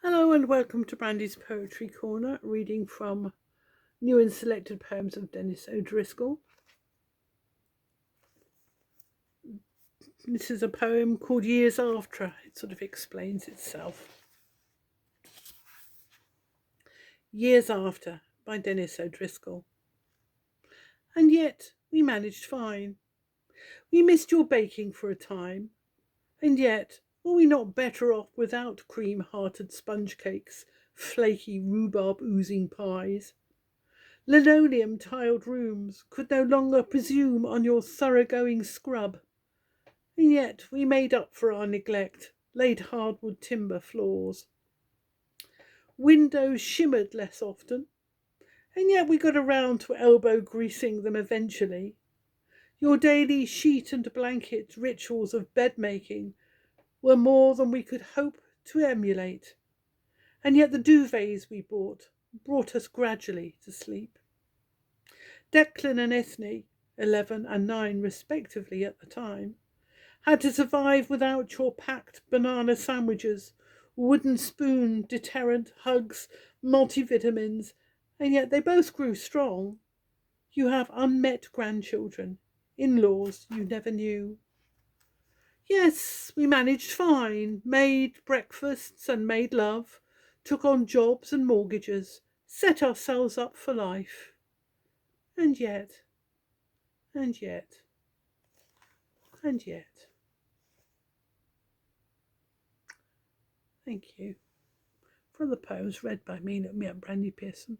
Hello and welcome to Brandy's Poetry Corner, reading from new and selected poems of Dennis O'Driscoll. This is a poem called Years After. It sort of explains itself. Years After by Dennis O'Driscoll. And yet we managed fine. We missed your baking for a time. And yet were we not better off without cream-hearted sponge cakes, flaky rhubarb oozing pies? Linoleum-tiled rooms could no longer presume on your thoroughgoing scrub, and yet we made up for our neglect, laid hardwood timber floors. Windows shimmered less often, and yet we got around to elbow greasing them eventually. Your daily sheet and blanket rituals of bed-making were more than we could hope to emulate, and yet the duvets we brought us gradually to sleep. Declan and Ethne, 11 and 9 respectively at the time, had to survive without your packed banana sandwiches, wooden spoon, deterrent, hugs, multivitamins, and yet they both grew strong. You have unmet grandchildren, in-laws you never knew. Yes, we managed fine, made breakfasts and made love, took on jobs and mortgages, set ourselves up for life. And yet, and yet, and yet. Thank you. For the poems read by me, Brandy Pearson.